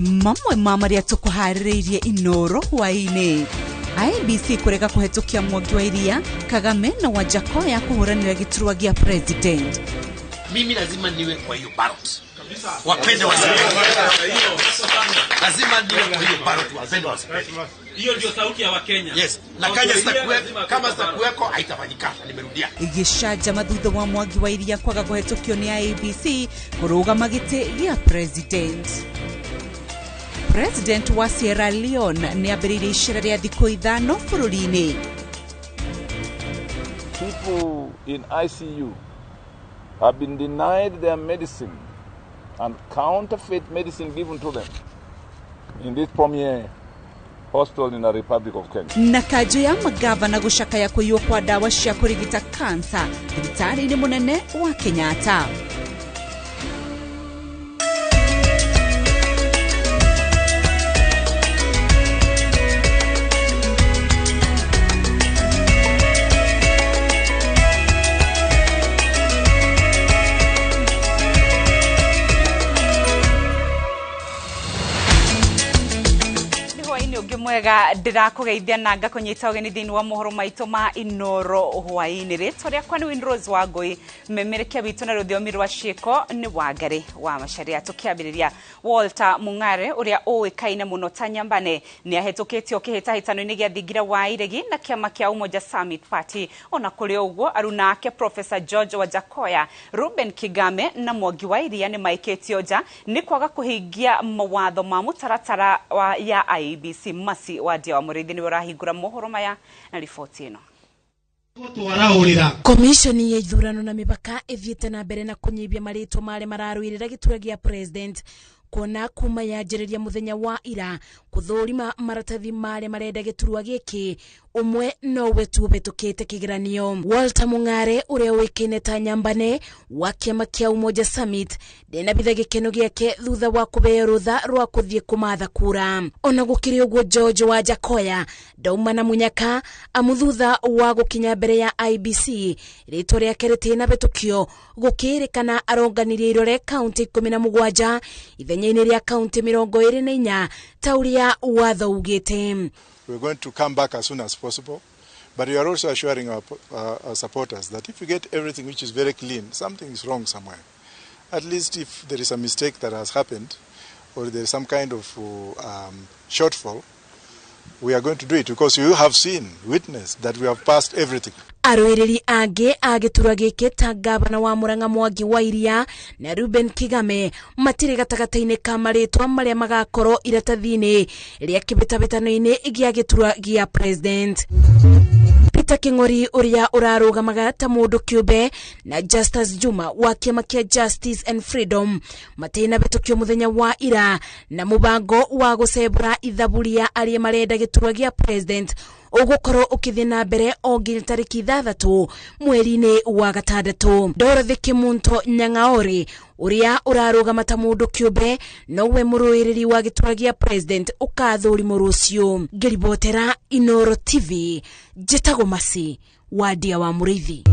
Mamwe mamaria tukuharirie Inooro Hwai-nī. IBC kurega kuhetukia mwangi wa iria Kagame na Wajakoya kuhuranira giturwa gia president. Mimi lazima niwe kwa hiyo ballot. Wapende wasipende. Lazima niwe kwa hiyo ballot, wapende wasipende. Hiyo ndio sauti ya Wakenya. Yes. Na Kenya kama sitakuweko haitafanyika. Nimerudia. Igishaja mathutha wa mwangi wa iria kwaga kuhetukio ni IBC kurugama giti gia president. President wa Sierra Leone ni abiririe ishira ria thiku 5 bururi-ini. People in ICU have been denied their medicine and counterfeit medicine given to them in this premier hospital in the Republic of Kenya. Na kajo ya magavana gushakaya kuiyo kwa dawa cia kurigita kansa thibitari-ini munene wa Kenyatta. Mwega ndirakugeithia na ngakunyita ugeni thini wa mohoro maitu ma Inooro Hwai-nī. Ritwa riakwa ni Winrose Wangui, memerekia bitu na ruthiomi rwa ciiko ni Wangari wa Macharia. Tukiambiriria Walter Mung'are uria uikaine muno ta Nyambane ni ahetukitio kihitahitano-ini gia thingira wa iregi na kiama kia Umoja Summit Party. Ona kuri uguo aruna ake Professor George Wajakoya, Ruben Kigame na Mwangi wa iria ni maikitio nja ni kwaga kuhingia mawatho ma mutaratara ya IBC. Masi wadia wa Murithi ni urahingura mohoro maya na riboti ino. Komishoni ya ithurano na mipaka ithiete na mbere na kunyibia maritwa mare mararwirira gitura gia president kona kuma yanjiriria muthenya wa ira kuthurima maratathi mare marenda giturwa giki umwe nowe tu betukite kigeranio. Walter Mung'are uria wikine ta Nyambane wa kiama kia Umoja Summit dena bitha gikeno giake thutha wa kubeo rutha rwa kuthie kumatha kura. Ona gukiri uguo George Wajakoya dauma na munyaka amuthutha wa gukinya mbere ya IBC ritwa riake ritina betukio gukirikana aronganirie irore county 17 ithenya-ini ria county 24 tauria watho ugite. We're going to come back as soon as possible, but we are also assuring our supporters that if we get everything which is very clean, something is wrong somewhere. At least if there is a mistake that has happened or there is some kind of shortfall, we are going to do it because you have seen, witnessed that we have passed everything. Arwiriri age agitura giki ta gavana wa Murang'a Mwangi wa iria na Ruben Kigame matire gatagataine ka maritwa maria magakoro iratathini ria kibitabitano-ini gia gitura gia president. Peter King'ori uria urarugamaga ta mundu kiumbe na Justice Juma wa kiama kia Justice and Freedom matina betukio muthenya wa ira na mubango wa gucebura ithaburia aria marenda gitura gia president ugukoro ukithina mbere ongi tariki 6 mweri-ini wa gatandatu. Dorothy Kimunto Nyang'aori uria urarugama ta mundu kiumbe nowe muruiriri wa gitura gia president ukathurimo rucio. Ngiribotera Inooro TV Jetago Masi wadia wa Murithi.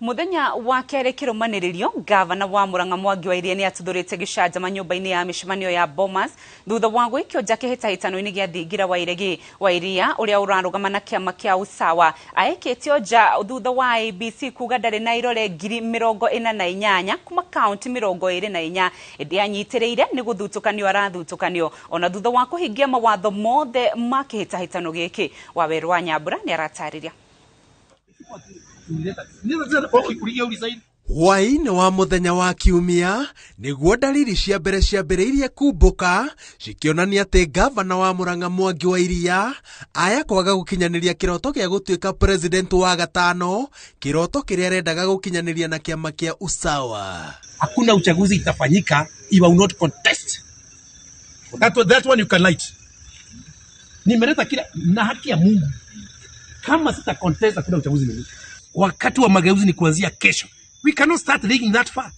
Muthenya wa kere kirumaniririo gavana wa Murang'a Mwangi wa iria ni atuthurite gicanja nyumba-ini ya mishimanio ya Bomas thutha wa gwikio njake hitahitano-ini gia thingira wa iregi wa iria uria urarugama na kiama kia Usawa aikitio nja thutha wa IBC kuga ndari na irore 48 kuma county 24 indi anyitiriire ni guthutukanio arathutukanio ona thutha wa kuhingia mawatho mothe ma kihitahitano giki. Waweru wa Nyambura ni aratariria. Hwai-nī wa muthenya wa kiumia niguo dalili cia mbere iria kumbuka cikionania ati gavana wa Murang'a Mwangi wa iria aya kwaga gukinyaniria kiroto gia gutuika president wa gatano, kiroto kiria arendaga gukinyaniria na kiama kia Usawa. Hakuna uchaguzi itafanyika if I will not contest. That one you can light. Nimeleta kila na haki ya Mungu. Kama sita contest hakuna uchaguzi mwingine. Wakati wa mageuzi ni kuanzia kesho. We cannot start digging that far.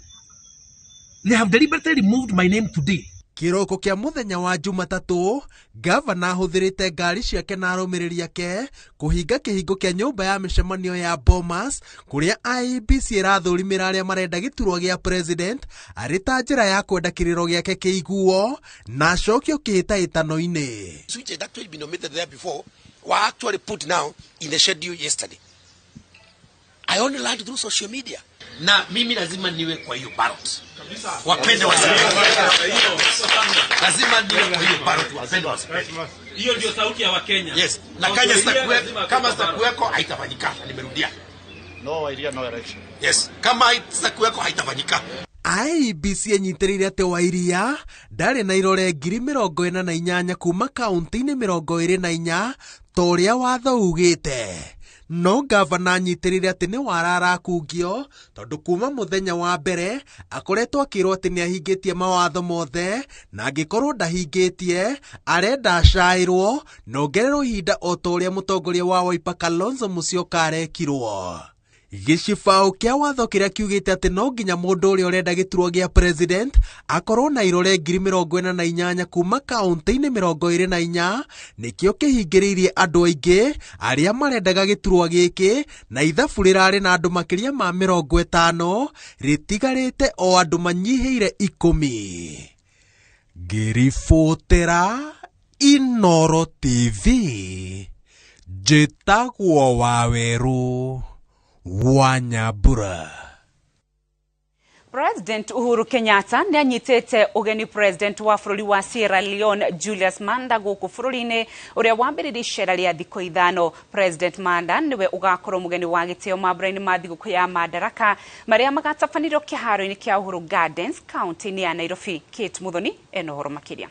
They have deliberately removed my name today. Kiroko kia muthenya wa Jumatatu, gavana huthirite ngari ciake na arumĩrĩri ake kuhinga kihingo kia nyumba ya micemanio ya Bomas kuria IEBC irathũrimĩra aria marenda giturwa gia president arĩ ta njĩra ya kwenda kiriro giake kĩiguo na cokio kĩhĩtahĩtano-inĩ. Switches that had been omitted there before were actually put now in the schedule yesterday. I only learned through social media. Na mimi lazima niwe kwa hiyo ballot. Wapende wasipende. Lazima niwe kwa hiyo ballot, wapende wasipende. Hiyo ndio sauti ya Wakenya. Yes. Na kama sitakuweko haitafanyika. Nimerudia. No idea, no election. Yes. Kama sitakuweko haitafanyika. IEBC enyitĩrĩire atĩ Wairia ndarĩ na irore 48,000 kuma kaunti-inĩ 24 ta ũrĩa watho ugĩte. No gavana anyitĩrĩire atĩ nĩ wararakungio tondũ kuma mũthenya wa mbere akoretwo akĩrwo atĩ nĩ ahingĩtie mawatho mothe na angĩkorwo ndahingĩtie arenda acaĩrwo na ongererwo ihinda o ta ũrĩa mũtongoria wa Wiper Kalonzo Musyoka arekirwo. Gĩcibao kĩa watho kĩrĩa kiugĩte atĩ no nginya mũndũ ũrĩa ũrenda gĩturwa gĩa president akorwo na irore 48,000 kuma kaunti-inĩ 24 nĩkĩo kĩhingĩrĩirie andũ aingĩ arĩa marendaga gĩturwa gĩkĩ na ithabu rĩrarĩ na andũ makĩria ma 50 rĩtigarĩte o andũ manyihĩire 10. Ngĩribotera Inooro TV, njĩtagwo Waweru wa Nyambura. President Uhuru Kenyatta ni anyitete ugeni president wa bũrũri wa Sierra Leone Julius Maada gũkũ bũrũri-inĩ ũrĩa wambĩrĩirie icera rĩa thikũ ithano. President Maada niwe ugakorwo mugeni wa gĩtĩo mambura-inĩ ma thigũkũ ya Madaraka marĩa magatabanĩrio kĩharo-inĩ kĩa Uhuru Gardens kaunti-inĩ ya Nairobi. Kate Muthoni ena ũhoro makĩria.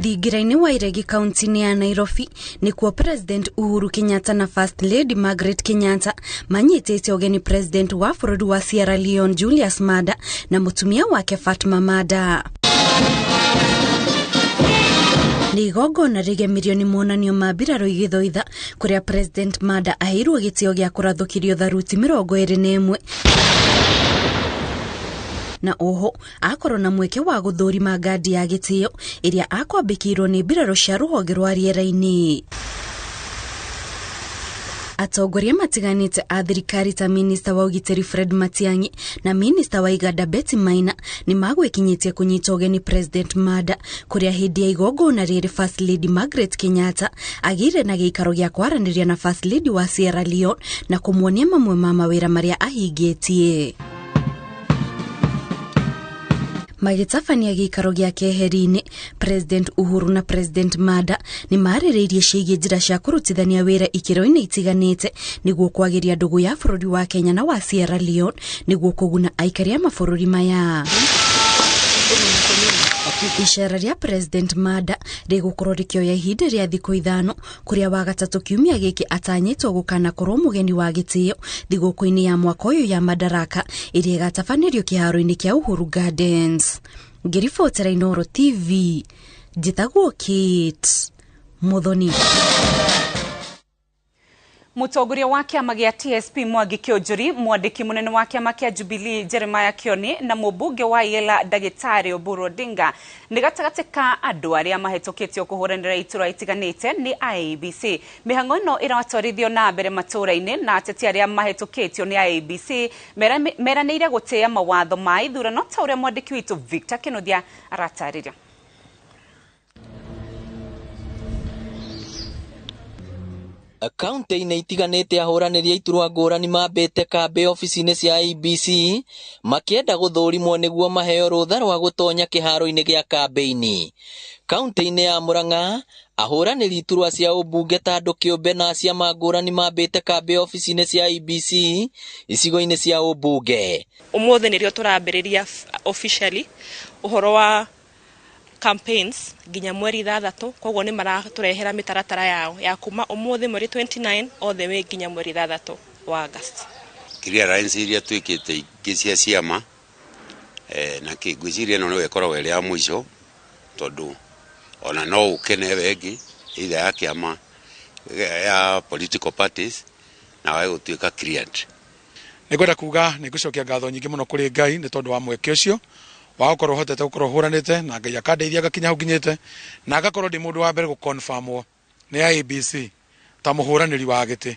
Thigiraini wa Iregi kaunti-inĩ ya Nairobi nĩkuo President Uhuru Kenyatta na First Lady Margaret Kenyatta manyitĩte ugeni president wa bũrũri wa Sierra Leone Julius Maada na mũtumia wake Fatma Maada. Nĩ igongona rĩgemirio nĩ monanio ma mbirarũ igĩthoitha kũrĩa President Maada aheirwo gĩtĩo gĩa kũrathũkirio tharuti 21 na oho akorwo na mweke wa gũthũrima ngadi ya gĩtĩo ĩrĩa akwambĩkĩirwo nĩ mbirarũ cia rũhonge rwa rĩera-inĩ. Atongoria matiganĩte a thirikari ta minista wa ũgitĩri Fred Matiang'i na minista wa iganda Betty Maina nĩ magwĩkinyĩtie kũnyita ũgeni President Maada kũrĩa hĩndĩ ya igongona rĩrĩ First Lady Margaret Kenyatta agĩire na gĩikaro gĩa kwaranĩria na First Lady wa Sierra Leone na kũmuonia mamwe ma mawĩra marĩa ahingĩtie. Magĩtabania gĩikaro gĩa keheri-inĩ, President Uhuru na President Maada nĩ marĩrĩirie ciĩgiĩ njĩra cia kũrutithania wĩra ikĩro-inĩ itiganĩte nĩguo kwagĩria ndũgũ ya bũrũri wa Kenya na wa Sierra Leone nĩguo kũguna aikari a mabũrũri maya. Icera rĩa President Maada rĩgũkorwo rĩkĩoya ihinda rĩa thikũ ithano kũrĩa wa gatatũ kiumia gĩkĩ atanyĩtwo gũkana korwo mũgeni wa gĩtĩo thigũkũ-inĩ ya mwaka ũyũ ya Madaraka ĩrĩa ĩgatabanĩrio kĩharo-inĩ kĩa Uhuru Gardens. Ngĩribotera Inooro TV, njĩtagwo Kate Muthoni. Mũtongoria wa kĩama gĩa TSP Mwangi Kĩũnjũri, mwandĩki mũnene wa kĩama kĩa Jubilee Jeremiah Kioni na mũmbunge wa Yela Ndagĩtarĩ Oburu Odinga nĩ gatagatĩ ka andũ arĩa mahetũkĩtio kũhũranĩra iturwa itiganĩte nĩ IEBC. Mĩhang'o ĩno ĩratwarithio na mbere matũũra-inĩ na ateti arĩa mahetũkĩtio nĩ IEBC meranĩire gũtĩĩa mawatho ma ithurano ta ũrĩa mwandĩki witũ Victor Kĩnuthia aratarĩria. Kaunti-inĩ itiganĩte ahũranĩri a iturwa ngũrani mambĩte kambĩ ofici-inĩ cia IEBC makĩenda gũthũrimwo nĩguo maheo rũtha rwa gũtonya kĩharo-inĩ gĩa kambĩ-inĩ. Kaunti-inĩ ya Murang'a ahũranĩri iturwa cia ũmbunge ta andũ kĩũmbe na ciama ngũrani mambĩte kambĩ ofici-inĩ cia IEBC icigo-inĩ cia ũmbunge. Ũmũthĩ nĩrĩo tũrambĩrĩria officially ũhoro wa campaigns ginya mweri 3, koguo nĩ maratũrehera mĩtaratara yao ya kuma ũmũthĩ mweri 29 all the way ginya mweri 3 wa August. Clearance iria twĩkĩte ingĩ cia ciama na ngwĩciria ĩno nĩyo ĩkoragwo ĩrĩ ya mũico tondũ ona no ũkene wengi either ya kĩama ya political parties na wae gũtuĩka cleared. Nĩngwenda kuga nĩngũcokia ngatho nyingĩ mũno kũrĩ Ngai nĩ tondũ wa mweke ũcio wa gũkorwo hotete gũkorwo hũranĩte na Ngai akandeithia ngakinya hau nginyĩte na agakorwo ndĩ mũndũ wa mbere gũconfirmwo nĩ ABC ta mũhũranĩri wa gĩtĩ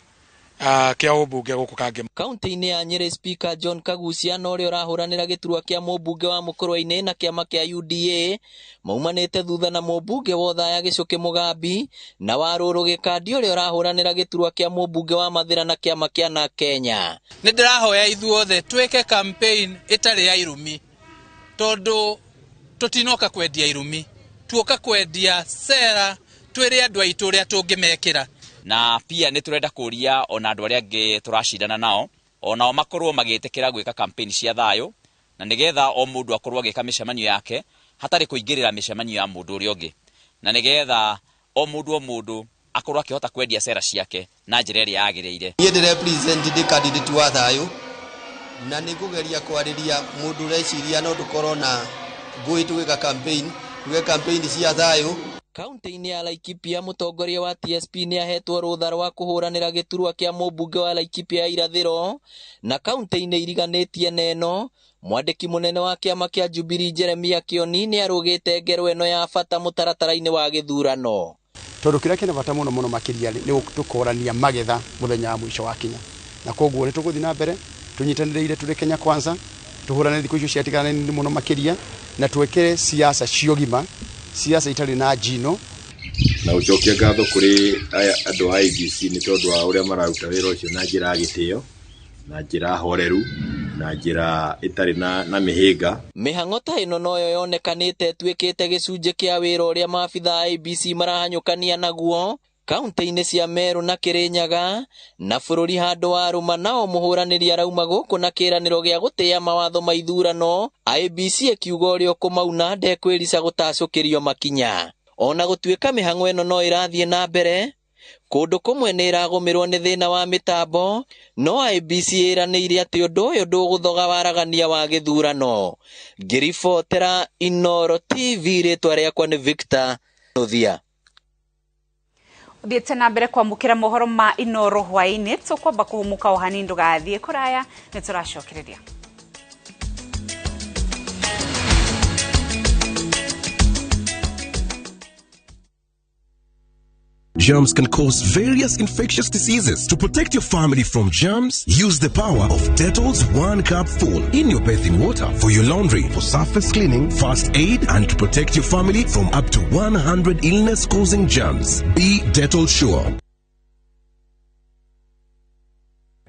kia ũmbunge gũkũ Kangema. Kaunti-inĩ ya Nyeri, Speaker John Kagucia no ũrĩa ũrahũranĩra gĩturwa kĩa mũmbunge wa Mũkũrwa-inĩ na kĩama kĩa UDA maumanĩte thutha na mũmbunge wa Othaya Gĩcũkĩ Mũgambi na Warũrũ Gĩkandi ũrĩa ũrahũranĩra gĩturwa kĩa mũmbunge wa Mathĩra na kĩama kĩa na Kenya. Nĩ ndĩrahoya ithuothe twĩke campaign ĩtarĩ ya irumi tondu tutinoka kwendia irumi, tuoka kwendia sera twĩre andũ aitũ ũrĩa tũngĩmekĩra. Na pia nĩ turenda kũria ona andũ arĩa angĩ turacindana nao onao makorwo magĩtĩkĩra gwĩka campaign cia thayũ na nĩgetha o mũndũ akorwo agĩka mĩcemanio yake hatarĩ kũingĩrĩra mĩcemanio ya mũndũ ũrĩa ũngĩ, na nĩgetha o mũndũ akorwo akĩhota kwendia sera ciake na njĩra ĩrĩa yagĩrĩire. Niĩ ndĩrepresent ndĩ candidate wa thayũ na nĩngũgeria kwarĩria mũndũ ũreciria no tũkorwo na ngũĩ tũgĩka campaign cia thayũ. Kaunti-inĩ ya Laikipia mũtongoria wa TSP nĩ ahetwo rũtha rwa kũhũranĩra gĩturwa kĩa mũmbunge wa Laikipia irathĩro, na kaunti-inĩ iriganĩtie neno mwandĩki mũnene wa kĩama kĩa Jubilee Jeremia Kioni nĩ arũgĩte ngero ĩno ya bata mũtaratara-inĩ wa gĩthurano. Tondũ kĩrĩa kĩna bata mũno makĩria nĩ gũtũkũrania magetha mũthenya wa mũico wa kinya, na koguo nĩ tũgũthiĩ na mbere tũnyitanĩrĩire tũrĩ Kenya Kwanza tũhũrane thikũ icio ciatiganĩte mũno makĩria na twekere siasa ciogima, siasa itarĩ na njino. Na ũcokia ngatho kũrĩ andũ a IEBC nĩ tondũ wa ũrĩa mararuta wĩra ũcio na njĩra ya gĩtĩo, na njĩra horeru, na njĩra itarĩ na mĩhĩnga. Mĩhang'o ta ĩno noyo yonekanĩte ĩtuĩkĩte gĩcunjĩ kĩa wĩra ũrĩa maabitha a IEBC marahanyũkania naguo kaunti-inĩ cia Meru na Kirinyaga na bũrũri handũ wa Rũma, nao mũhũranĩri arauma gũkũ na kĩranĩro gĩa gũtĩĩa mawatho ma ithurano, IEBC ĩkiuga ũrĩa ũkũmauna ndekwĩrica gũtacũkĩrio makinya. Ona gũtuĩka mĩhang'o ĩno no ĩrathiĩ na mbere, kũndũ kũmwe nĩ ĩragũmĩrwo nĩ thĩna wa mĩtambo, no IEBC ĩranĩire atĩ ũndũ ũyũ ndũgũthoga waragania wa gĩthurano. Ngĩribotera Inooro TV, rĩtwa rĩakwa nĩ Victor Nuthia. Thiĩte na mbere kwamũkĩra mohoro ma Inooro Hwai-nĩ, tũkwamba kũhũmũka o hanini ndũgathiĩ kũraya, nĩ tũracokereria. Germs can cause various infectious diseases. To protect your family from germs, use the power of Dettol's 1 cup full in your bathing water, for your laundry, for surface cleaning, first aid, and to protect your family from up to 100 illness-causing germs. Be Dettol sure.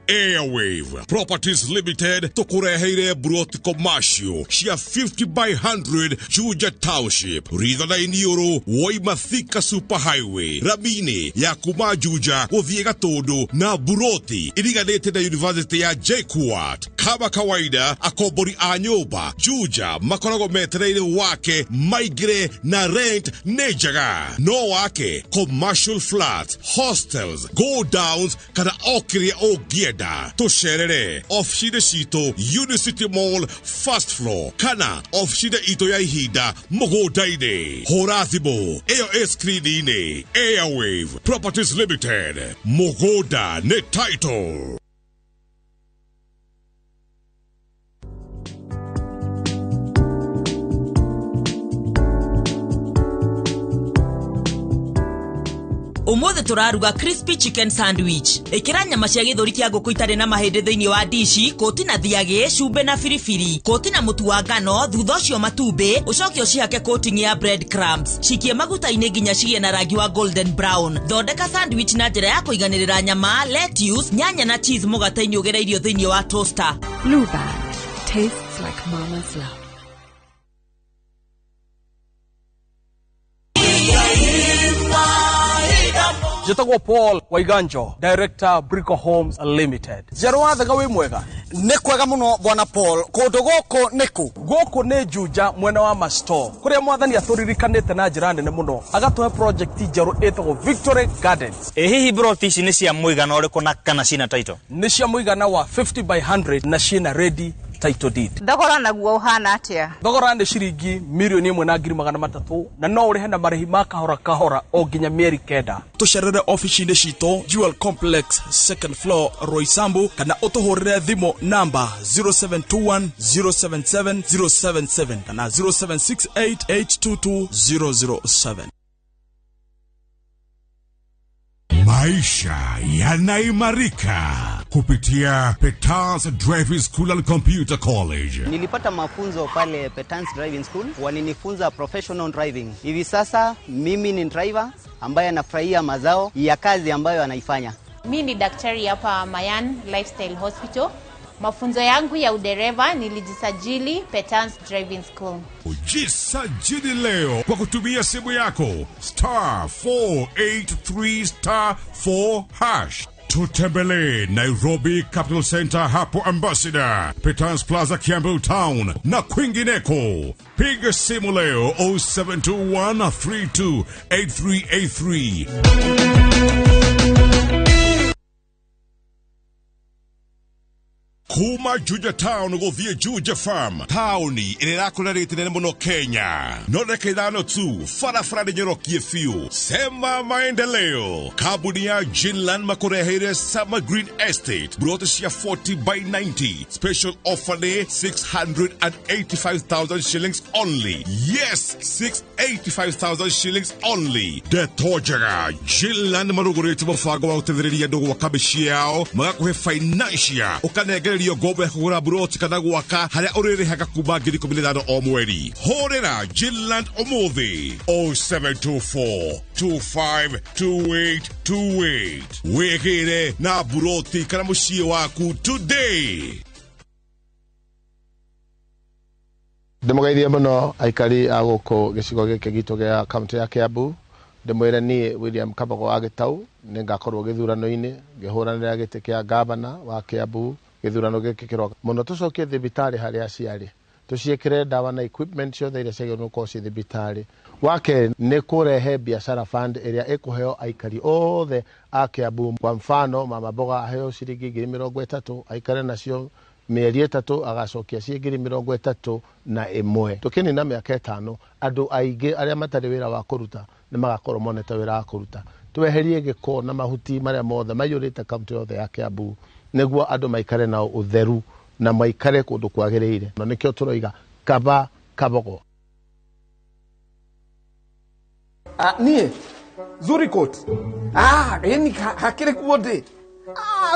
Airwave Properties Limited tukureheire broti commercial cia 50 by 100 Juja Township ritha na Inioro Hwai-Mathika Super Highway Ramini ya kuma Juja guthie Gatundu na broti iriganite na University ya JKUAT. Kama kawaida akombori a nyumba Juja makorago metereire wake maigire na rent nejaga no wake commercial flats, hostels, go downs kana okiria ogie Tosherere ofshide shito Unicity Mall first floor kana ofshide ito ya ihida Mogodaine Horazibo AOS Screenine Airwave Properties Limited Mogoda ne title. Umuthi turaruga crispy chicken sandwich. Ikira nyama cia githuri kia nguku itare na mahindi thiini wa dishi, koti na thiage, cumbe na firifiri, koti na mutu wa ngano, thutha ucio matumbe, ucoke ucihake coating ya bread crumbs. Cikie maguta-ini nginya cigie na rangi wa golden brown. Thondeka sandwich na njira ya kuiganirira nyama, lettuce, nyanya na cheese mugata-ini ugereirio thiini wa toaster. Blue Band tastes like mama's love. Jitagwo Paul Waiganjo, Director Brico Homes Limited. Zerwathaga wi mwega. Nĩ kwega mũno bwana Paul. Kũndũ gũkũ nĩkũ? Gũkũ nĩ Juja mwena wa Masto. Kũrĩa mwathani atũririkanĩte na njĩra nene mũno. Agatuhe project njerũ ĩtagwo Victory Gardens. Hihi broti ici nĩ cia mũigana ũrĩkũ na kana cina title? Nĩ cia mũigana wa 50 by 100 na ciina ready title deed. Thogora naguo uhana atia? Thogora nĩ ciringi mirioni 1,300,000 na no ũrĩhe na marĩhi ma kahora kahora o nginya mĩeri 9. Tũcerere ofici-inĩ citũ Jewel Complex, second floor, Roysambu, kana ũtũhũrĩre thimũ namba 0721077077 kana 0768822007. Maisha yanaimarika kupitia Petans Driving School and Computer College. Nilipata mafunzo pale Petans Driving School, walinifunza professional driving. Hivi sasa mimi ni driver ambaye anafurahia mazao ya kazi ambayo anaifanya. Mimi ni daktari hapa Mayan Lifestyle Hospital. Mafunzo yangu ya udereva nilijisajili Petans Driving School. Jisajili leo kwa kutumia simu yako *483*4#. Tutembelee Nairobi Capital Center hapo Ambassador, Petans Plaza Campbell Town na kwingineko. Piga simu leo 0721328383. Kuma Juja Town gũthiĩ Juja Farm. Taũni ĩrĩa ĩrakũrĩte nene mũno Kenya. No reke ithano tu, barabara nĩnyorokie biũ. Sema maendeleo. Kambuni ya Jinland makũreheire Summer Green Estate. Buroti cia 40/90. Special offer nĩ 685,000 shillings only. Yes, 685,000 shillings only. Ndeto njega. Jinland marugũrĩte mũbango wa gũteithĩrĩria andũ gwaka mĩciĩ yao. Magakũhe financial. Ũkanengererio ngombo ya kũgũra buroti kana gwaka harĩa ũrĩrĩhaga kuma 15,000 o mweri. Hũrĩra Jinland ũmũthĩ 0724252828. Wĩgĩre na buroti kana mũciĩ waku today. Ndĩmũgeithie mũno aikari a gũkũ gĩcigo gĩkĩ gitũ gĩa kaunti ya Kiambu. Ndĩmwĩre niĩ William Kabogo wa Gĩtaũ nĩngakorwo gĩthurano-inĩ ngĩhũranĩra gĩtĩ kĩa gavana wa Kiambu. Gĩthurano gĩkĩ kĩroka mũno tũcokie thibitarĩ harĩa ciarĩ, tũciĩkĩre ndawa na equipment ciothe iria ciagĩrĩirwo gũkorwo ci thibitarĩ. Wake nĩ kũrehe biashara fund ĩrĩa ĩkũheo aikari othe a Kiambu. Kwa mfano mama mboga aheo ciringi 30,000 aikare nacio mĩeri 3 agacokia ciringi 31,000. Tũkĩnina mĩaka 5 andũ aingĩ arĩa matarĩ wĩra wa kũruta nĩ magakorwo monete wĩra wa kũruta. Tweherie gĩko na mahuti marĩa mothe maiyũrĩte kaunti yothe ya Kiambu nĩguo andũ maikare na ũtheru na maikare kũndũ kwagĩrĩire. Na nĩkĩo tũroiga Kaba Kabogo. Niĩ Zuri Court. Eni hakĩrĩ kuonde.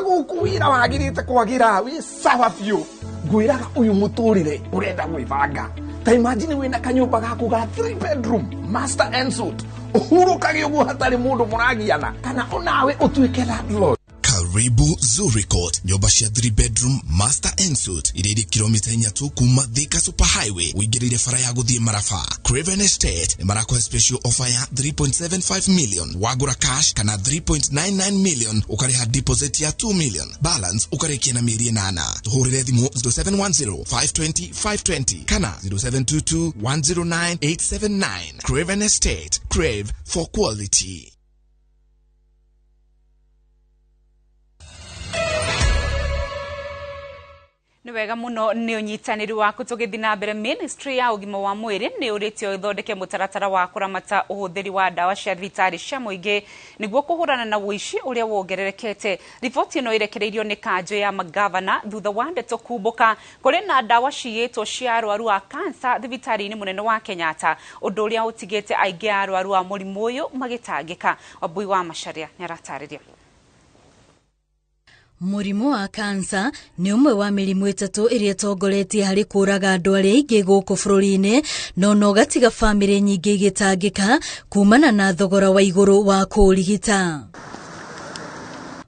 Gũkũ wĩra wagĩrĩte kwagĩra wĩ sawa biũ. Ngwĩraga ũyũ mũtũrĩre ũrenda gwĩbanga. Ta imagine wĩna kanyũmba gaku ga 3 bedroom master and suite. Ũhurũkage ũguo hatarĩ mũndũ mũragiana kana onawe ũtuĩke landlord. Karibu Zuri Court, nyumba cia 3 bedroom master and suite irĩ kilomita 3 kuma Thika Super Highway uingĩrĩire bara ya gũthiĩ Marafa. Craven Estate nĩ marakũhe special offer ya 3.75 million wagũra cash kana 3.99 million ũkarĩha deposit ya 2 million balance ũkarĩkia na mĩeri 8. Tũhũrĩre thimũ 0710520520 kana 0722109879. Craven Estate, crave for quality. Nĩ wega mũno nĩ ũnyitanĩri waku tũgĩthiĩ na mbere. Ministry ya ũgima wa mwĩrĩ nĩ ũrĩtio ĩthondeke mũtaratara wa kũramata ũhũthĩri wa ndawa cia thibitarĩ cia mũingĩ nĩguo kũhũrana na ũici ũrĩa wongererekete. Riboti ĩno ĩrekereirio nĩ kanjũ ya magavana thutha wa ndeto kumbũka kũrĩ na ndawa ciyĩtwo cia arwaru a kansa thibitarĩ-inĩ mũnene wa Kenyatta, ũndũ ũrĩa ũtigĩte aingĩ a arwaru a mũrimũ ũyũ magĩtangĩka. Wambui wa Macharia nĩ aratarĩria. Mũrimũ wa kansa nĩ ũmwe wa mĩrimũ ĩtatũ ĩrĩa ĩtongoretie harĩ kũraga andũ arĩa aingĩ gũkũ bũrũri-inĩ, no ũgatiga bamĩrĩ nyingĩ igĩtangĩka kumana na thogora wa igũrũ wa kũũrigita.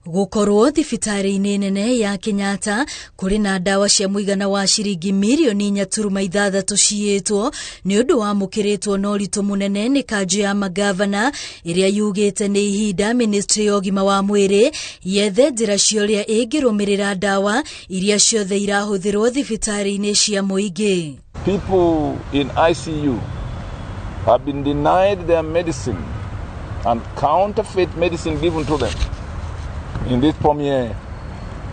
Gũkorwo thibitarĩ-inĩ nene ya Kenyatta kũrĩ na ndawa cia mũigana wa ciringi mirioni 4.6 ciyĩtwo nĩ ũndũ wa mũkĩrĩtwo na ũritũ mũnene nĩ kanjũ ya magavana ĩrĩa yugĩte nĩ ihinda ministry ya ũgima wa mwĩrĩ yethe njĩra cia ũrĩa ĩngĩrũmĩrĩra ndawa iria ciothe irahũthĩrwo thibitarĩ-inĩ cia mũingĩ. People in ICU have been denied their medicine and counterfeit medicine given to them in this premier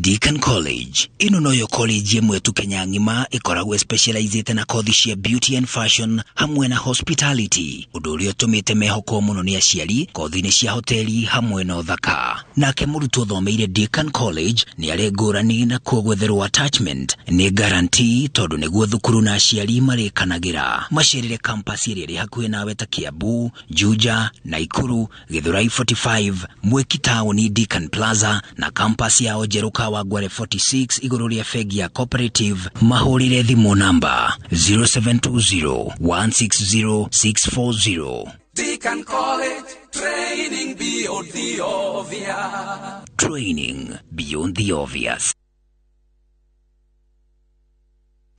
Deakin College. Ino noyo college yemwe tu Kenya ngima ikoragwe specialized na kothi cia beauty and fashion hamwe na hospitality. Undu uria utumite mehoko muno ni aciari kothi-ini cia hoteli hamwe na uthaka. Nake murutwo thomeire Deakin College ni ari ngurani na kuogwetherwo attachment ni guarantee tondu niguo thukuru na aciari marikanagira. Macerere campus iri hakuhi nawe ta Kiambu, Juja, Naikuru, Githurai 45, Mweki Town, Deakin Plaza na campus ya Ojeruka wa Gware 46 iguru ria fegi ya Cooperative. Mahurire thimu namba 0720-160-640. Deakin College, training beyond the obvious. Training beyond the obvious.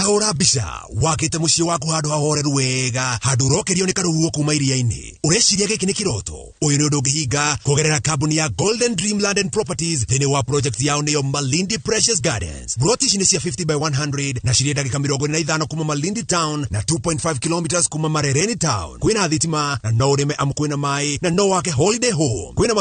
Ahora bisha, wakite muciĩ waku handu hahoreru wega, handu rokerio ni karuhuo kuma iria-ini. Ureciria giki ni kiroto? Uyu ni undu ungihinga kugerera kambuni ya Golden Dream Land and Properties thini wa project yao niyo Malindi Precious Gardens. Broti ici ni cia 50 by 100 na cirie ndagika 45 kuma Malindi Town na 2.5 kilometers kuma Marereni Town. Kwina thitima na no urime amu kwina mai na no wake holiday home. Kwina